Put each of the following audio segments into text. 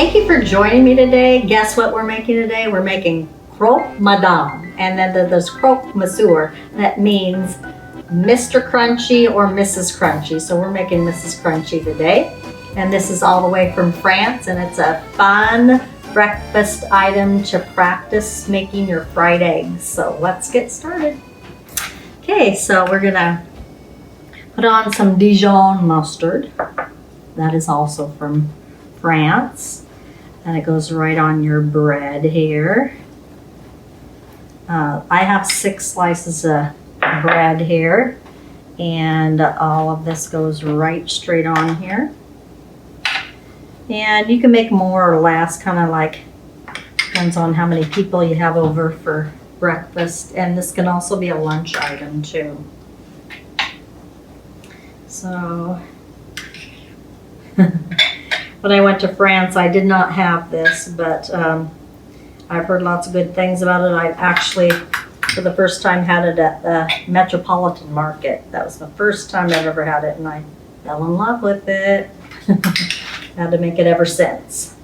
Thank you for joining me today. Guess what we're making today? We're making Croque Madame. And then there's Croque Monsieur. That means Mr. Crunchy or Mrs. Crunchy. So we're making Mrs. Crunchy today. And this is all the way from France, and it's a fun breakfast item to practice making your fried eggs. So let's get started. Okay, so we're gonna put on some Dijon mustard. That is also from France. And it goes right on your bread here. I have 6 slices of bread here, and all of this goes right straight on here. And you can make more or less, kind of like, depends on how many people you have over for breakfast. And this can also be a lunch item too. So, when I went to France, I did not have this, but I've heard lots of good things about it. I've actually, for the first time, had it at the Metropolitan Market. That was the first time I've ever had it, and I fell in love with it. Had to make it ever since.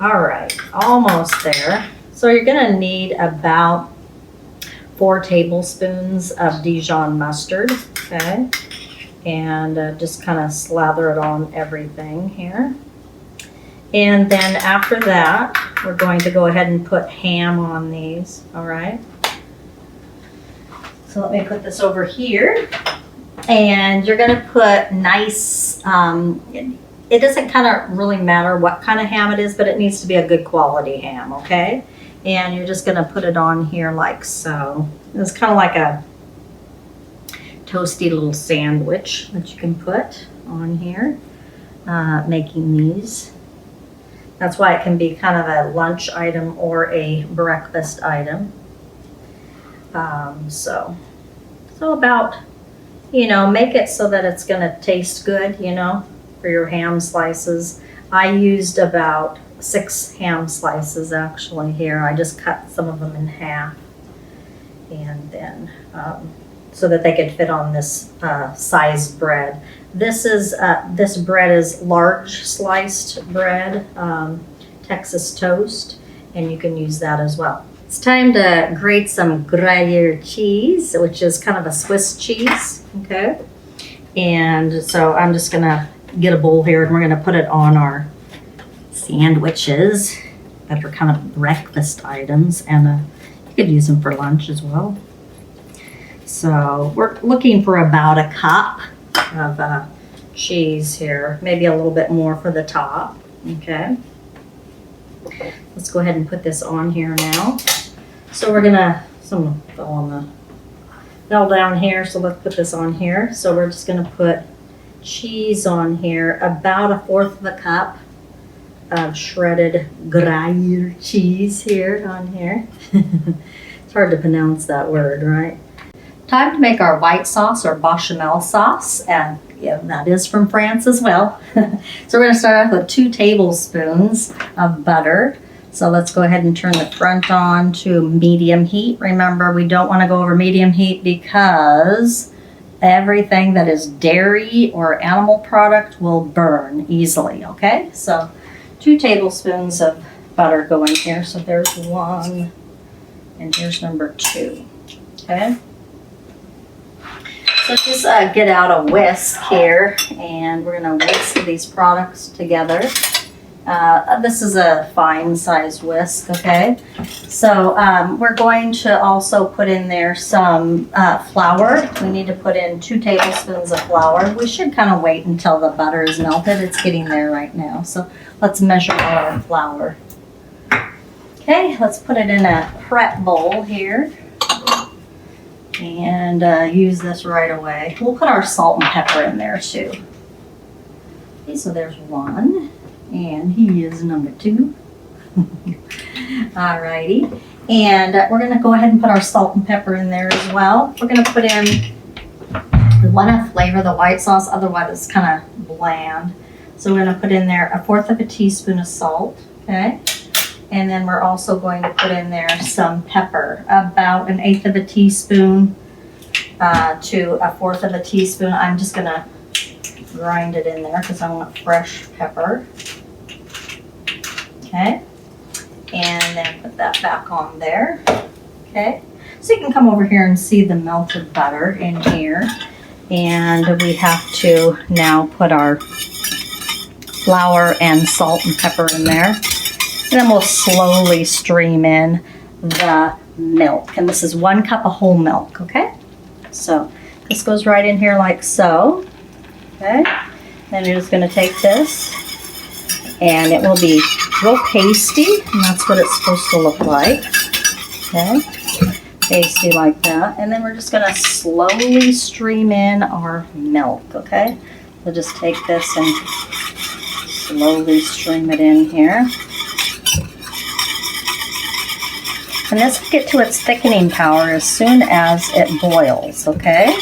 All right, almost there. So you're gonna need about 4 tablespoons of Dijon mustard, okay? And just kind of slather it on everything here. And then after that, we're going to go ahead and put ham on these, all right? So let me put this over here. And you're gonna put nice, it doesn't kind of really matter what kind of ham it is, but it needs to be a good quality ham, okay? And you're just gonna put it on here like so. It's kind of like a toasty little sandwich that you can put on here, making these. That's why it can be kind of a lunch item or a breakfast item. So about, you know, make it so that it's gonna taste good, you know, for your ham slices. I used about 6 ham slices actually here. I just cut some of them in half, and then so that they could fit on this size bread. This bread is large sliced bread, Texas toast, and you can use that as well. It's time to grate some Gruyère cheese, which is kind of a Swiss cheese, okay? And so I'm just gonna get a bowl here, and we're gonna put it on our sandwiches that are kind of breakfast items, and you could use them for lunch as well. So we're looking for about a cup of cheese here, maybe a little bit more for the top, okay? Let's go ahead and put this on here now. So we're gonna, some fell down here, so let's put this on here. So we're just gonna put cheese on here, about 1/4 of a cup of shredded Gruyère cheese here on here. It's hard to pronounce that word, right? Time to make our white sauce or Béchamel sauce, and yeah, that is from France as well. So we're gonna start off with 2 tablespoons of butter. So let's go ahead and turn the front on to medium heat. Remember, we don't wanna go over medium heat because everything that is dairy or animal product will burn easily, okay? So 2 tablespoons of butter going here. So there's 1, and here's number 2, okay? So just get out a whisk here, and we're gonna whisk these products together. This is a fine size whisk, okay? So we're going to also put in there some flour. We need to put in 2 tablespoons of flour. We should kind of wait until the butter is melted. It's getting there right now. So let's measure out our flour. Okay, let's put it in a prep bowl here. And use this right away. We'll put our salt and pepper in there too. Okay, so there's 1, and he is number 2. Alrighty, and we're gonna go ahead and put our salt and pepper in there as well. We're gonna put in, we wanna flavor the white sauce, otherwise it's kind of bland. So we're gonna put in there 1/4 of a teaspoon of salt, okay? And then we're also going to put in there some pepper, about 1/8 of a teaspoon to 1/4 of a teaspoon. I'm just gonna grind it in there because I want fresh pepper. okay? And then put that back on there, okay? So you can come over here and see the melted butter in here. And we have to now put our flour and salt and pepper in there. And then we'll slowly stream in the milk. And this is 1 cup of whole milk, okay? So this goes right in here like so, okay? Then you're just gonna take this, and it will be real pasty, and that's what it's supposed to look like, okay? Pasty like that. And then we're just gonna slowly stream in our milk, okay? We'll just take this and slowly stream it in here. And this will get to its thickening power as soon as it boils, okay?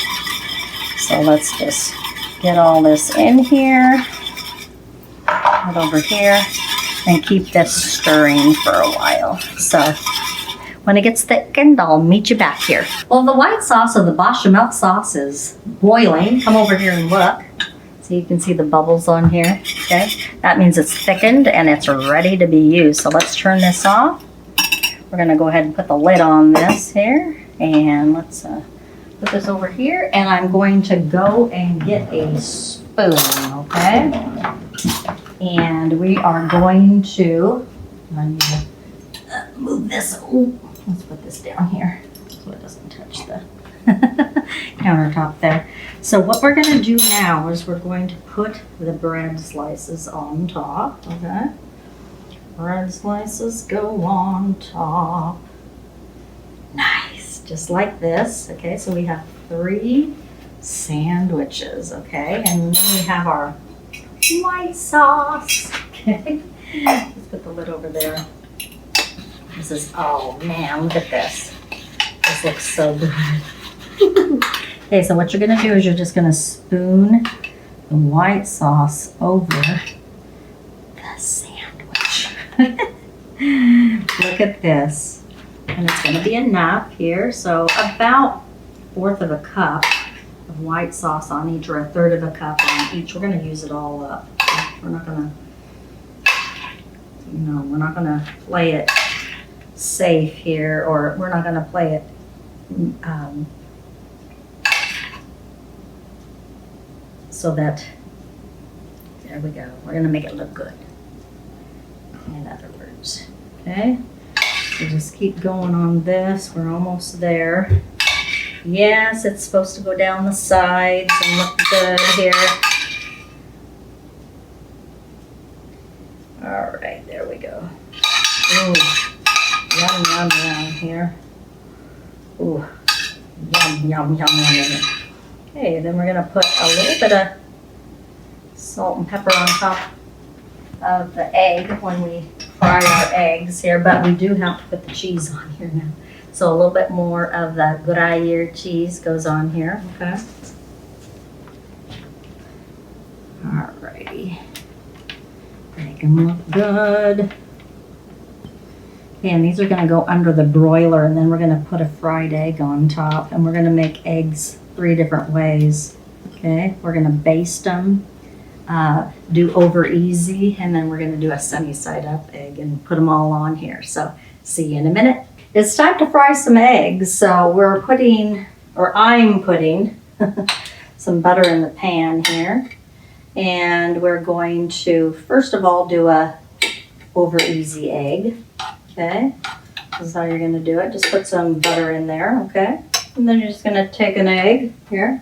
So let's just get all this in here, put over here, and keep this stirring for a while. So when it gets thickened, I'll meet you back here. Well, the white sauce or the Béchamel sauce is boiling. Come over here and look. So you can see the bubbles on here, okay? That means it's thickened and it's ready to be used. So let's turn this off. We're gonna go ahead and put the lid on this here, and let's put this over here, and I'm going to go and get a spoon, okay? And we are going to, I need to move this, ooh, let's put this down here so it doesn't touch the countertop there. So what we're gonna do now is we're going to put the bread slices on top, okay? Bread slices go on top. Nice, just like this. Okay, so we have 3 sandwiches, okay? And then we have our white sauce, okay? Let's put the lid over there. This is, oh man, look at this. This looks so good. Okay, so what you're gonna do is you're just gonna spoon the white sauce over the sandwich. Look at this. And it's gonna be enough here. So about 1/4 of a cup of white sauce on each, or 1/3 of a cup on each. We're gonna use it all up. We're not gonna, you know, we're not gonna play it safe here, or we're not gonna play it so that, there we go. We're gonna make it look good. In other words, okay? So just keep going on this. We're almost there. Yes, it's supposed to go down the sides and look good here. All right, there we go. Ooh, yum, yum, yum here. Ooh, yum, yum, yum, yum, yum. Okay, then we're gonna put a little bit of salt and pepper on top of the egg when we fry our eggs here, but we do have to put the cheese on here now. So a little bit more of the GRUYÈRE cheese goes on here, okay? Alrighty. Make them look good. And these are gonna go under the broiler, and then we're gonna put a fried egg on top, and we're gonna make eggs 3 different ways, okay? We're gonna baste them, do over easy, and then we're gonna do a sunny side up egg and put them all on here. So see you in a minute. It's time to fry some eggs. So we're putting, or I'm putting some butter in the pan here. And we're going to, first of all, do a over easy egg, okay? This is how you're gonna do it. Just put some butter in there, okay? And then you're just gonna take an egg here.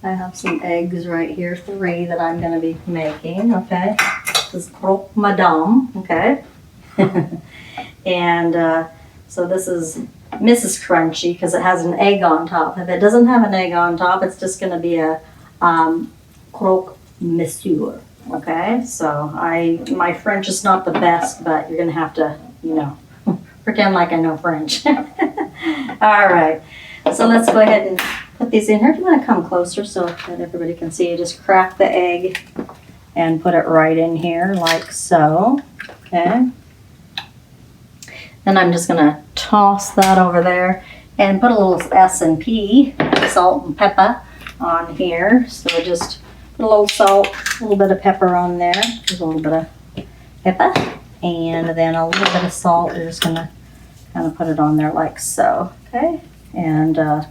I have some eggs right here, 3 that I'm gonna be making, okay? This is Croque Madame, okay? And so this is Mrs. Crunchy because it has an egg on top. If it doesn't have an egg on top, it's just gonna be a Croque Monsieur, okay? So my French is not the best, but you're gonna have to, you know, pretend like I know French. All right, so let's go ahead and put these in here. If you want to come closer so that everybody can see, you just crack the egg and put it right in here like so, okay? Then I'm just gonna toss that over there and put a little S&P, salt and pepper, on here. So just put a little salt, a little bit of pepper on there. There's a little bit of pepper. and then a little bit of salt. You're just gonna kind of put it on there like so, okay? And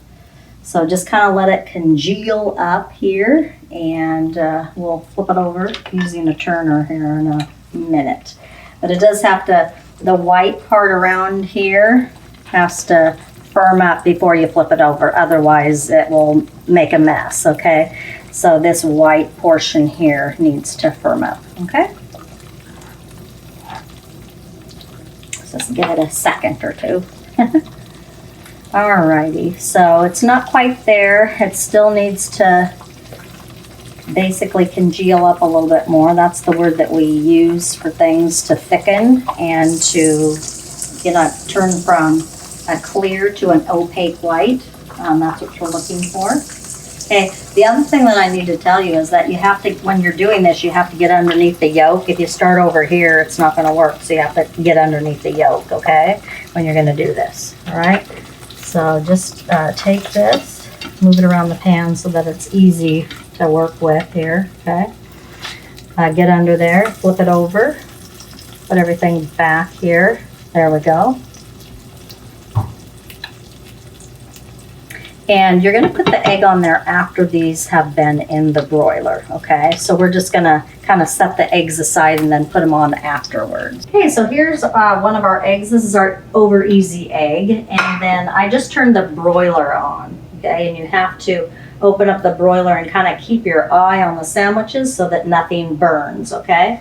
so just kind of let it congeal up here, and we'll flip it over using a turner here in a minute. But it does have to, the white part around here has to firm up before you flip it over, otherwise it will make a mess, okay? So this white portion here needs to firm up, okay? So just give it a second or two. Alrighty, so it's not quite there. It still needs to basically congeal up a little bit more. That's the word that we use for things to thicken and to, you know, turn from a clear to an opaque white. That's what you're looking for. Okay, the other thing that I need to tell you is that you have to, when you're doing this, you have to get underneath the yolk. If you start over here, it's not going to work. So you have to get underneath the yolk, okay, when you're going to do this, all right? So just take this, move it around the pan so that it's easy to work with here, okay? Get under there, flip it over, put everything back here. There we go. And you're going to put the egg on there after these have been in the broiler, okay? So we're just going to kind of set the eggs aside and then put them on afterwards. Okay, so here's one of our eggs. This is our over easy egg. And then I just turned the broiler on, okay? And you have to open up the broiler and kind of keep your eye on the sandwiches so that nothing burns, okay?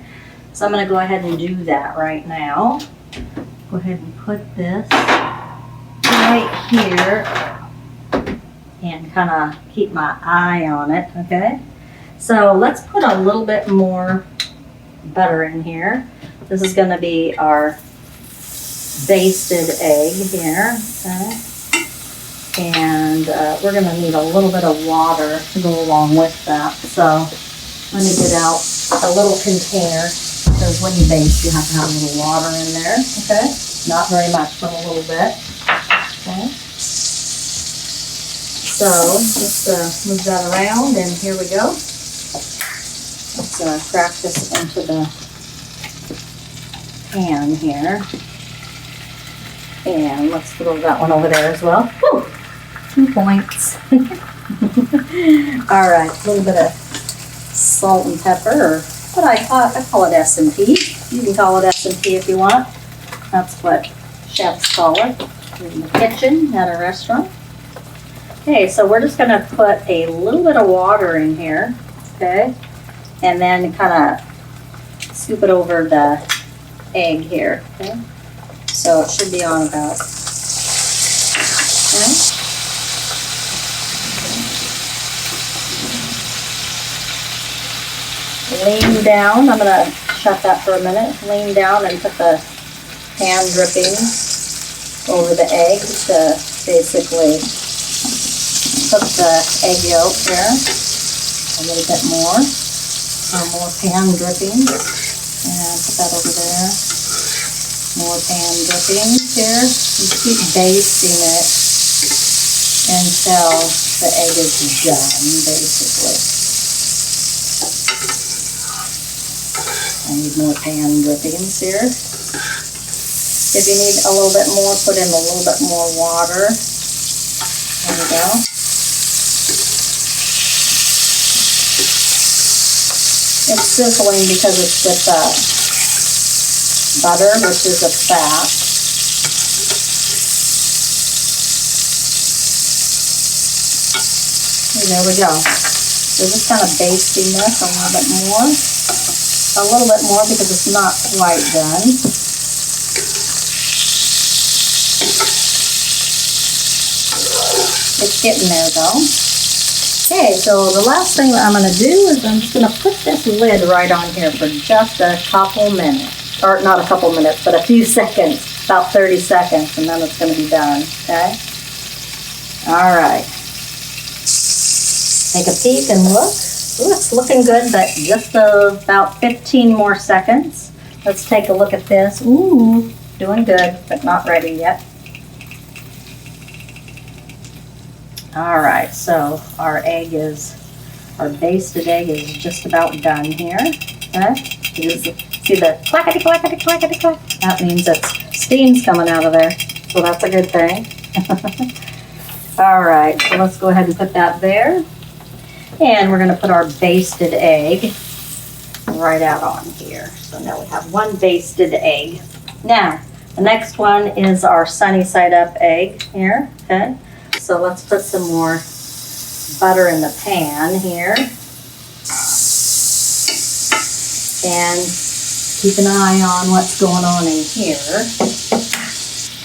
So I'm going to go ahead and do that right now. Go ahead and put this right here and kind of keep my eye on it, okay? So let's put a little bit more butter in here. This is going to be our basted egg here, okay? And we're going to need a little bit of water to go along with that. So let me get out a little container, because when you baste you have to have a little water in there, okay? Not very much, but a little bit, okay? So just move that around, and here we go. Let's crack this into the pan here. And let's throw that one over there as well. Whew, 2 points. All right, a little bit of salt and pepper, or what I call it S&P. You can call it S&P if you want. That's what chefs call it in the kitchen at a restaurant. Okay, so we're just going to put a little bit of water in here, okay, and then kind of scoop it over the egg here, okay. So it should be on about, okay. Lean down, I'm going to shut that for a minute, lean down and put the pan drippings over the egg to basically cook the egg yolk here a little bit more. Some more pan drippings, and put that over there. More pan drippings here. You keep basting it until the egg is done, basically. I need more pan drippings here. If you need a little bit more, put in a little bit more water. There we go. It's sizzling because it's with butter, which is a fat. And there we go. So just kind of basting this a little bit more. A little bit more because it's not quite done. It's getting there though. Okay, so the last thing that I'm going to do is I'm just going to put this lid right on here for just a couple minutes. Or not a couple minutes, but a few seconds. About 30 seconds, and then it's going to be done, okay? Alright. Take a peek and look. Ooh, it's looking good, but just about 15 more seconds. Let's take a look at this. Ooh, doing good, but not ready yet. All right, so our basted egg is just about done here. Okay? See the clackety, clackety, clackety, clack? That means it's steam's coming out of there. So that's a good thing. All right, so let's go ahead and put that there. And we're gonna put our basted egg right out on here. So now we have one basted egg. Now, the next one is our sunny side up egg here, okay? So let's put some more butter in the pan here. And keep an eye on what's going on in here.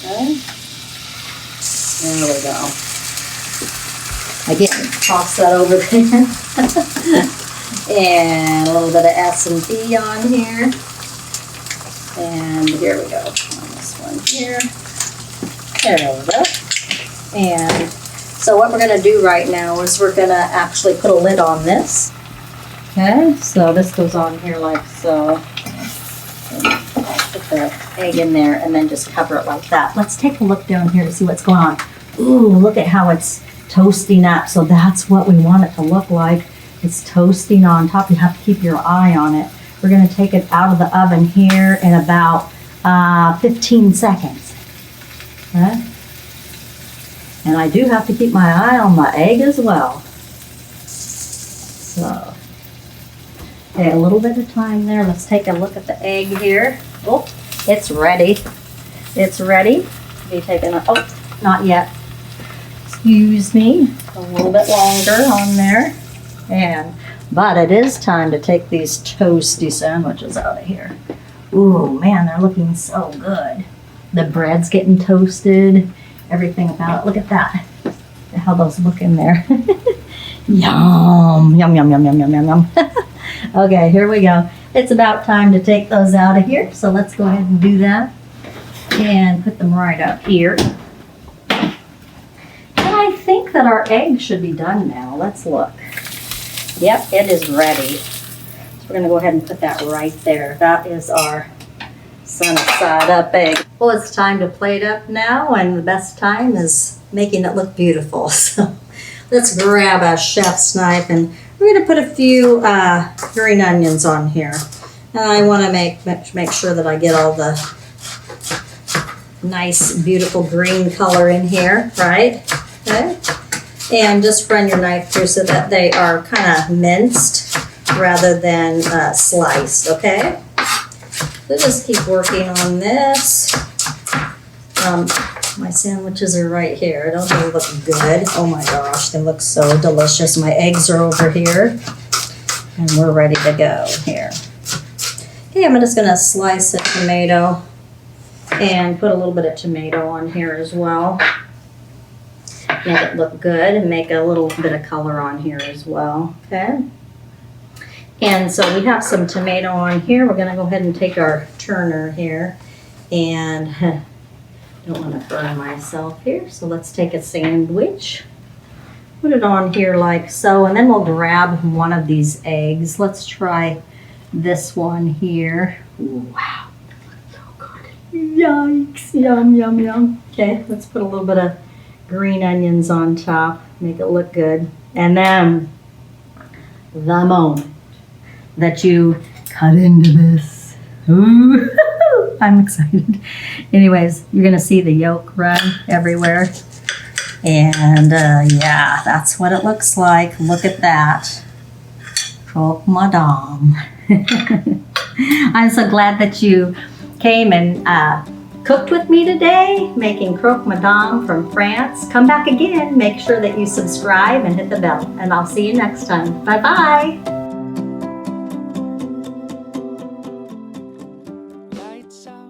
Okay. There we go. Again, toss that over there. And a little bit of S&P on here. And here we go, on this one here. There we go. And so what we're gonna do right now is we're gonna actually put a lid on this. Okay, so this goes on here like so. Put the egg in there and then just cover it like that. Let's take a look down here to see what's going on. Ooh, look at how it's toasting up. So that's what we want it to look like. It's toasting on top. You have to keep your eye on it. We're gonna take it out of the oven here in about 15 seconds. Okay? And I do have to keep my eye on my egg as well. So, okay, a little bit of time there. Let's take a look at the egg here. Oh, it's ready. It's ready to be taken up. Oh, not yet. Excuse me. A little bit longer on there. But it is time to take these toasty sandwiches out of here. Ooh, man, they're looking so good. The bread's getting toasted. Everything about it. Look at that. Look at how those look in there. Yum, yum, yum, yum, yum, yum, yum, yum. Okay, here we go. It's about time to take those out of here. So let's go ahead and do that. And put them right up here. And I think that our egg should be done now. Let's look. Yep, it is ready. So we're gonna go ahead and put that right there. That is our sunny side up egg. Well, it's time to plate up now, and the best time is making it look beautiful. So let's grab a chef's knife, and we're gonna put a few green onions on here. And I wanna make sure that I get all the nice, beautiful green color in here, right? Okay. And just run your knife through so that they are kind of minced rather than sliced, okay? So just keep working on this. My sandwiches are right here. Don't they look good? Oh my gosh, they look so delicious. My eggs are over here, and we're ready to go here. Okay, I'm just gonna slice a tomato and put a little bit of tomato on here as well. Make it look good and make a little bit of color on here as well, okay? And so we have some tomato on here. We're gonna go ahead and take our turner here, and I don't wanna burn myself here, so let's take a sandwich, put it on here like so, and then we'll grab one of these eggs. Let's try this one here. Wow, so good. Yikes, yum, yum, yum. Okay, let's put a little bit of green onions on top, make it look good. And then the moment that you cut into this. Ooh, I'm excited. Anyways, you're gonna see the yolk run everywhere. And yeah, that's what it looks like. Look at that. Croque Madame. I'm so glad that you came and cooked with me today, making Croque Madame from France. Come back again. Make sure that you subscribe and hit the bell. And I'll see you next time. Bye-bye.